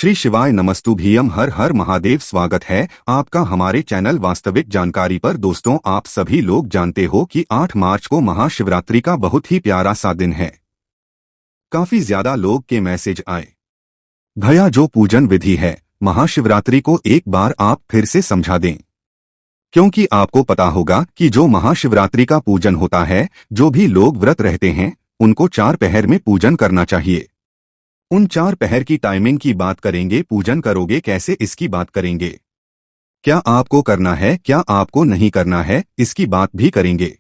श्री शिवाय नमस्तुभ्यम। हर हर महादेव। स्वागत है आपका हमारे चैनल वास्तविक जानकारी पर। दोस्तों, आप सभी लोग जानते हो कि 8 मार्च को महाशिवरात्रि का बहुत ही प्यारा सा दिन है। काफी ज्यादा लोग के मैसेज आए, भैया जो पूजन विधि है महाशिवरात्रि को एक बार आप फिर से समझा दें, क्योंकि आपको पता होगा कि जो महाशिवरात्रि का पूजन होता है, जो भी लोग व्रत रहते हैं उनको 4 पहर में पूजन करना चाहिए। उन 4 पहर की टाइमिंग की बात करेंगे। पूजन करोगे कैसे इसकी बात करेंगे। क्या आपको करना है, क्या आपको नहीं करना है, इसकी बात भी करेंगे।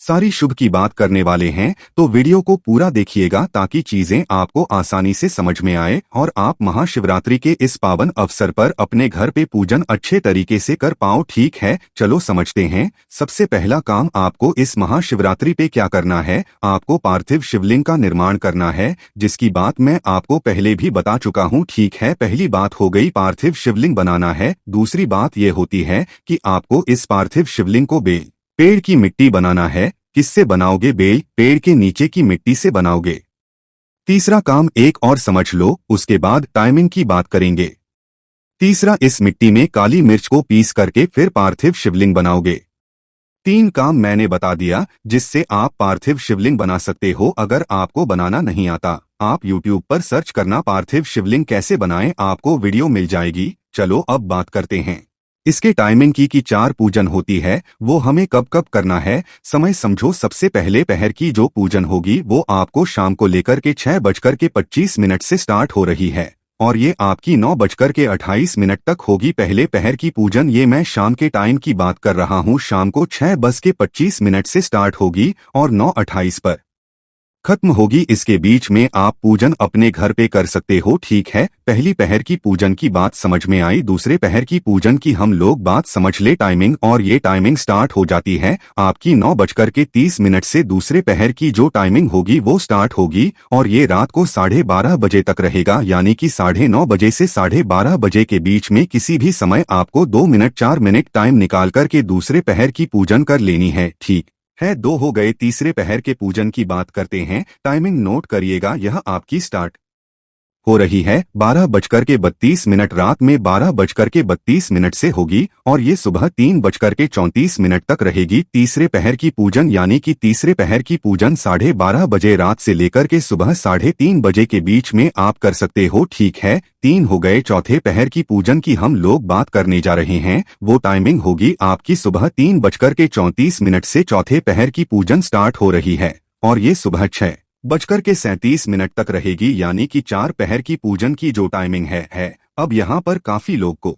सारी शुभ की बात करने वाले हैं, तो वीडियो को पूरा देखिएगा ताकि चीजें आपको आसानी से समझ में आए और आप महाशिवरात्रि के इस पावन अवसर पर अपने घर पे पूजन अच्छे तरीके से कर पाओ। ठीक है, चलो समझते हैं। सबसे पहला काम आपको इस महाशिवरात्रि पे क्या करना है। आपको पार्थिव शिवलिंग का निर्माण करना है, जिसकी बात मैं आपको पहले भी बता चुका हूँ। ठीक है, पहली बात हो गई पार्थिव शिवलिंग बनाना है। दूसरी बात ये होती है कि आपको इस पार्थिव शिवलिंग को पेड़ की मिट्टी बनाना है। किससे बनाओगे? बेल पेड़ के नीचे की मिट्टी से बनाओगे। तीसरा काम एक और समझ लो, उसके बाद टाइमिंग की बात करेंगे। तीसरा, इस मिट्टी में काली मिर्च को पीस करके फिर पार्थिव शिवलिंग बनाओगे। 3 काम मैंने बता दिया जिससे आप पार्थिव शिवलिंग बना सकते हो। अगर आपको बनाना नहीं आता, आप YouTube पर सर्च करना पार्थिव शिवलिंग कैसे बनाएं, आपको वीडियो मिल जाएगी। चलो अब बात करते हैं इसके टाइमिंग की 4 पूजन होती है, वो हमें कब कब करना है समय समझो। सबसे पहले पहर की जो पूजन होगी वो आपको शाम को लेकर के 6:25 से स्टार्ट हो रही है और ये आपकी 9:28 तक होगी। पहले पहर की पूजन, ये मैं शाम के टाइम की बात कर रहा हूँ, शाम को 6:25 से स्टार्ट होगी और 9:28 पर खत्म होगी। इसके बीच में आप पूजन अपने घर पे कर सकते हो। ठीक है, पहली पहर की पूजन की बात समझ में आई। दूसरे पहर की पूजन की हम लोग बात समझ ले टाइमिंग, और ये टाइमिंग स्टार्ट हो जाती है आपकी 9:30 से। दूसरे पहर की जो टाइमिंग होगी वो स्टार्ट होगी और ये रात को 12:30 बजे तक रहेगा, यानी कि 9:30 बजे से 12:30 बजे के बीच में किसी भी समय आपको 2 मिनट 4 मिनट टाइम निकाल करके दूसरे पहर की पूजन कर लेनी है। ठीक है, 2 हो गए। तीसरे पहर के पूजन की बात करते हैं। टाइमिंग नोट करिएगा, यह आपकी स्टार्ट हो रही है 12:32 रात में 12:32 से होगी और ये सुबह 3:34 तक रहेगी। तीसरे पहर की पूजन यानी कि तीसरे पहर की पूजन 12:30 बजे रात से लेकर के सुबह 3:30 बजे के बीच में आप कर सकते हो। ठीक है, 3 हो गए। चौथे पहर की पूजन की हम लोग बात करने जा रहे हैं। वो टाइमिंग होगी आपकी सुबह 3:34 से चौथे पहर की पूजन स्टार्ट हो रही है और ये सुबह 6:37 तक रहेगी, यानी कि 4 पहर की पूजन की जो टाइमिंग है। अब यहाँ पर काफी लोग को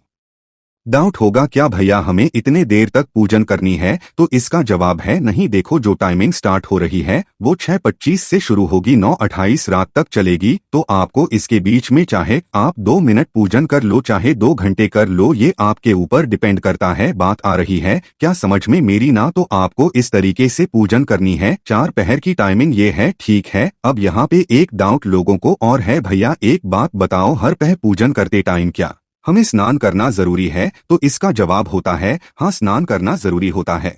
डाउट होगा, क्या भैया हमें इतने देर तक पूजन करनी है? तो इसका जवाब है नहीं। देखो, जो टाइमिंग स्टार्ट हो रही है वो 6:25 से शुरू होगी, 9:28 रात तक चलेगी। तो आपको इसके बीच में चाहे आप 2 मिनट पूजन कर लो, चाहे 2 घंटे कर लो, ये आपके ऊपर डिपेंड करता है। बात आ रही है क्या समझ में मेरी ना? तो आपको इस तरीके से पूजन करनी है। 4 पहर की टाइमिंग ये है। ठीक है, अब यहाँ पे एक डाउट लोगों को और है, भैया एक बात बताओ, हर पहर पूजन करते टाइम क्या हमें स्नान करना जरूरी है? तो इसका जवाब होता है हाँ, स्नान करना जरूरी होता है,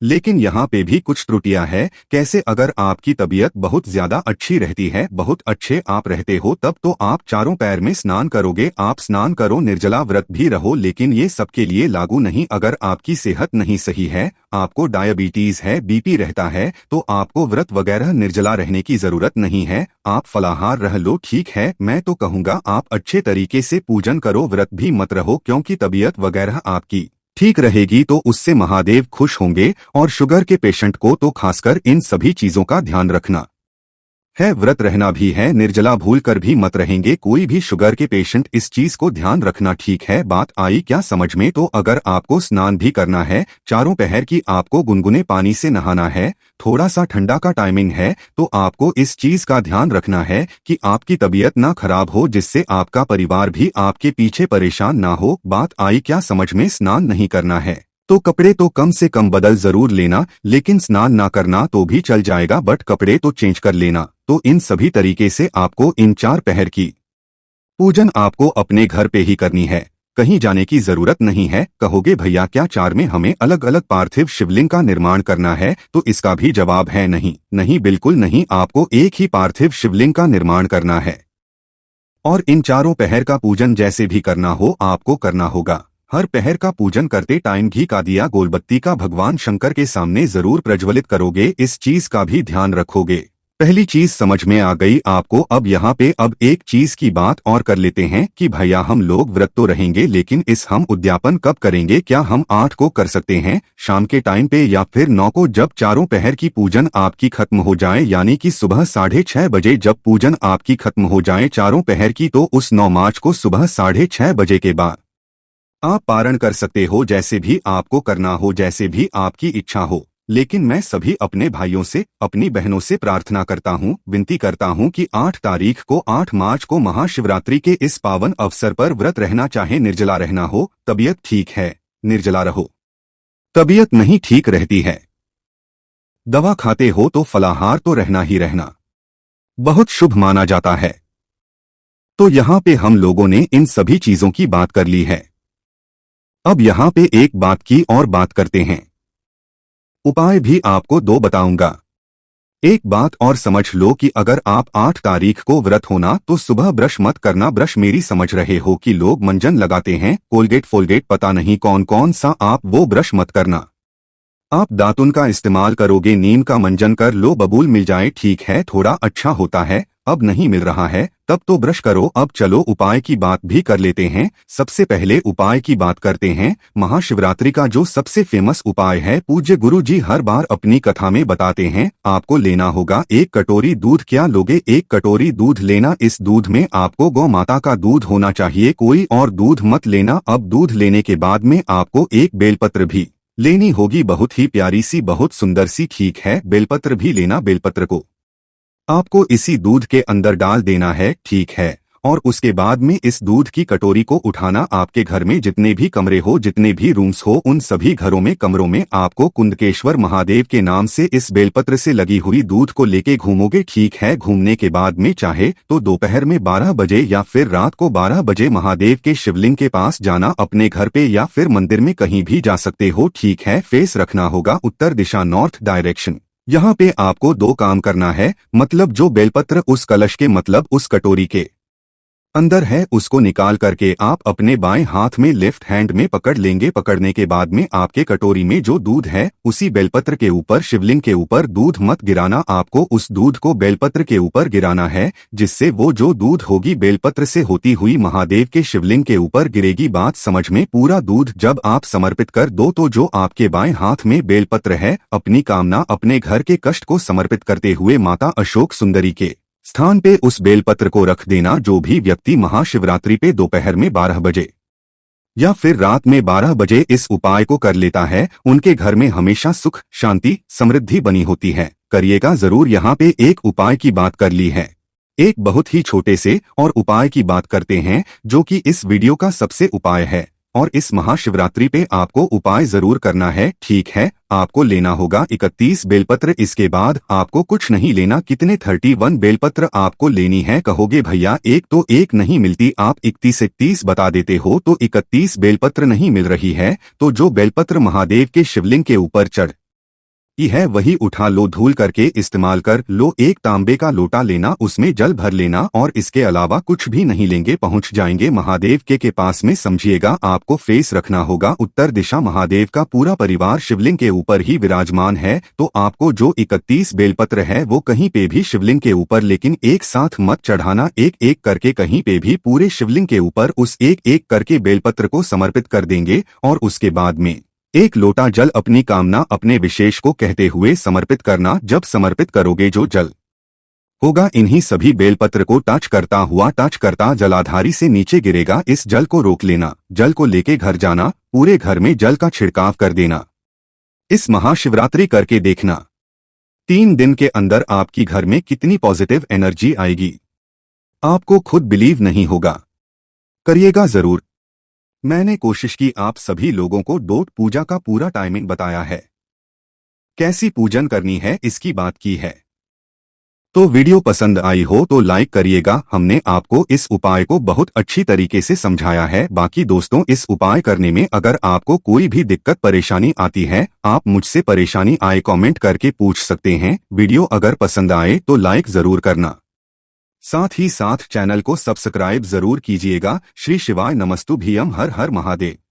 लेकिन यहाँ पे भी कुछ त्रुटियां है। कैसे? अगर आपकी तबीयत बहुत ज्यादा अच्छी रहती है, बहुत अच्छे आप रहते हो, तब तो आप चारों पैर में स्नान करोगे, आप स्नान करो, निर्जला व्रत भी रहो। लेकिन ये सबके लिए लागू नहीं। अगर आपकी सेहत नहीं सही है, आपको डायबिटीज है, बीपी रहता है, तो आपको व्रत वगैरह निर्जला रहने की जरूरत नहीं है, आप फलाहार रह लो। ठीक है, मैं तो कहूँगा आप अच्छे तरीके से पूजन करो, व्रत भी मत रहो, क्योंकि तबीयत वगैरह आपकी ठीक रहेगी तो उससे महादेव खुश होंगे। और शुगर के पेशेंट को तो खासकर इन सभी चीजों का ध्यान रखना है, व्रत रहना भी है, निर्जला भूल कर भी मत रहेंगे कोई भी शुगर के पेशेंट, इस चीज को ध्यान रखना। ठीक है, बात आई क्या समझ में? तो अगर आपको स्नान भी करना है, चारों पहर की आपको गुनगुने पानी से नहाना है, थोड़ा सा ठंडा का टाइमिंग है, तो आपको इस चीज का ध्यान रखना है कि आपकी तबीयत ना खराब हो, जिससे आपका परिवार भी आपके पीछे परेशान ना हो। बात आई क्या समझ में? स्नान नहीं करना है तो कपड़े तो कम से कम बदल जरूर लेना, लेकिन स्नान ना करना तो भी चल जाएगा, बट कपड़े तो चेंज कर लेना। तो इन सभी तरीके से आपको इन 4 पहर की पूजन आपको अपने घर पे ही करनी है, कहीं जाने की जरूरत नहीं है। कहोगे भैया क्या 4 में हमें अलग अलग पार्थिव शिवलिंग का निर्माण करना है? तो इसका भी जवाब है नहीं, नहीं, बिल्कुल नहीं। आपको एक ही पार्थिव शिवलिंग का निर्माण करना है और इन चारों पहर का पूजन जैसे भी करना हो आपको करना होगा। हर पहर का पूजन करते टाइम घी का दिया गोलबत्ती का भगवान शंकर के सामने जरूर प्रज्वलित करोगे, इस चीज का भी ध्यान रखोगे। पहली चीज समझ में आ गई आपको। अब यहाँ पे अब एक चीज की बात और कर लेते हैं कि भैया हम लोग व्रत तो रहेंगे लेकिन इस हम उद्यापन कब करेंगे? क्या हम 8 को कर सकते हैं शाम के टाइम पे या फिर 9 को जब चारों पहर की पूजन आपकी खत्म हो जाए, यानी कि सुबह 6:30 बजे जब पूजन आपकी खत्म हो जाए चारों पहर की, तो उस 9 मार्च को सुबह 6:30 बजे के बाद आप पारण कर सकते हो, जैसे भी आपको करना हो, जैसे भी आपकी इच्छा हो। लेकिन मैं सभी अपने भाइयों से, अपनी बहनों से प्रार्थना करता हूँ, विनती करता हूँ कि 8 तारीख को 8 मार्च को महाशिवरात्रि के इस पावन अवसर पर व्रत रहना, चाहे निर्जला रहना हो, तबीयत ठीक है निर्जला रहो, तबीयत नहीं ठीक रहती है दवा खाते हो तो फलाहार तो रहना ही रहना बहुत शुभ माना जाता है। तो यहाँ पे हम लोगों ने इन सभी चीजों की बात कर ली है। अब यहाँ पे एक बात की और बात करते हैं। उपाय भी आपको 2 बताऊंगा। एक बात और समझ लो कि अगर आप 8 तारीख को व्रत होना तो सुबह ब्रश मत करना। ब्रश मेरी समझ रहे हो कि लोग मंजन लगाते हैं, कोलगेट फोलगेट पता नहीं कौन कौन सा, आप वो ब्रश मत करना। आप दातुन का इस्तेमाल करोगे, नीम का मंजन कर लो, बबूल मिल जाए ठीक है, थोड़ा अच्छा होता है। अब नहीं मिल रहा है तब तो ब्रश करो। अब चलो उपाय की बात भी कर लेते हैं। सबसे पहले उपाय की बात करते हैं। महाशिवरात्रि का जो सबसे फेमस उपाय है, पूज्य गुरु जी हर बार अपनी कथा में बताते हैं। आपको लेना होगा 1 कटोरी दूध। क्या लोगे? 1 कटोरी दूध लेना। इस दूध में आपको गौ माता का दूध होना चाहिए, कोई और दूध मत लेना। अब दूध लेने के बाद में आपको एक बेलपत्र भी लेनी होगी, बहुत ही प्यारी सी, बहुत सुंदर सी, ठीक है। बेलपत्र भी लेना। बेलपत्र को आपको इसी दूध के अंदर डाल देना है, ठीक है। और उसके बाद में इस दूध की कटोरी को उठाना। आपके घर में जितने भी कमरे हो, जितने भी रूम्स हो, उन सभी घरों में, कमरों में आपको कुंदकेश्वर महादेव के नाम से इस बेलपत्र से लगी हुई दूध को लेके घूमोगे, ठीक है। घूमने के बाद में चाहे तो दोपहर में 12 बजे या फिर रात को 12 बजे महादेव के शिवलिंग के पास जाना, अपने घर पे या फिर मंदिर में कहीं भी जा सकते हो, ठीक है। फेस रखना होगा उत्तर दिशा, नॉर्थ डायरेक्शन। यहाँ पे आपको 2 काम करना है। मतलब जो बेलपत्र उस कलश के, मतलब उस कटोरी के अंदर है, उसको निकाल करके आप अपने बाएं हाथ में, लेफ्ट हैंड में पकड़ लेंगे। पकड़ने के बाद में आपके कटोरी में जो दूध है उसी बेलपत्र के ऊपर, शिवलिंग के ऊपर दूध मत गिराना। आपको उस दूध को बेलपत्र के ऊपर गिराना है, जिससे वो जो दूध होगी बेलपत्र से होती हुई महादेव के शिवलिंग के ऊपर गिरेगी। बात समझ में? पूरा दूध जब आप समर्पित कर दो तो जो आपके बाएं हाथ में बेलपत्र है, अपनी कामना, अपने घर के कष्ट को समर्पित करते हुए माता अशोक सुंदरी के स्थान पे उस बेलपत्र को रख देना। जो भी व्यक्ति महाशिवरात्रि पे दोपहर में 12 बजे या फिर रात में 12 बजे इस उपाय को कर लेता है, उनके घर में हमेशा सुख, शांति, समृद्धि बनी होती है। करिएगा जरूर। यहाँ पे एक उपाय की बात कर ली है, एक बहुत ही छोटे से और उपाय की बात करते हैं, जो कि इस वीडियो का सबसे उपाय है। और इस महाशिवरात्रि पे आपको उपाय जरूर करना है, ठीक है। आपको लेना होगा 31 बेलपत्र। इसके बाद आपको कुछ नहीं लेना। कितने? 31 बेलपत्र आपको लेनी है। कहोगे भैया एक तो एक नहीं मिलती, आप 31 बता देते हो, तो 31 बेलपत्र नहीं मिल रही है तो जो बेलपत्र महादेव के शिवलिंग के ऊपर चढ़ है वही उठा लो, धूल करके इस्तेमाल कर लो। एक तांबे का लोटा लेना, उसमें जल भर लेना और इसके अलावा कुछ भी नहीं लेंगे। पहुंच जाएंगे महादेव के पास में। समझिएगा आपको फेस रखना होगा उत्तर दिशा। महादेव का पूरा परिवार शिवलिंग के ऊपर ही विराजमान है, तो आपको जो 31 बेलपत्र है वो कहीं पे भी शिवलिंग के ऊपर, लेकिन एक साथ मत चढ़ाना, एक एक करके कहीं पे भी पूरे शिवलिंग के ऊपर उस एक एक करके बेलपत्र को समर्पित कर देंगे। और उसके बाद में एक लोटा जल अपनी कामना, अपने विशेष को कहते हुए समर्पित करना। जब समर्पित करोगे जो जल होगा इन्हीं सभी बेलपत्र को टच करता जलाधारी से नीचे गिरेगा। इस जल को रोक लेना, जल को लेके घर जाना, पूरे घर में जल का छिड़काव कर देना। इस महाशिवरात्रि करके देखना 3 दिन के अंदर आपकी घर में कितनी पॉजिटिव एनर्जी आएगी, आपको खुद बिलीव नहीं होगा। करिएगा जरूर। मैंने कोशिश की आप सभी लोगों को डोट पूजा का पूरा टाइमिंग बताया है, कैसी पूजन करनी है इसकी बात की है। तो वीडियो पसंद आई हो तो लाइक करिएगा। हमने आपको इस उपाय को बहुत अच्छी तरीके से समझाया है। बाकी दोस्तों, इस उपाय करने में अगर आपको कोई भी दिक्कत परेशानी आती है, आप मुझसे परेशानी आए कमेंट करके पूछ सकते हैं। वीडियो अगर पसंद आए तो लाइक जरूर करना। साथ ही साथ चैनल को सब्सक्राइब जरूर कीजिएगा। श्री शिवाय नमस्तुभ्यम। हर हर महादेव।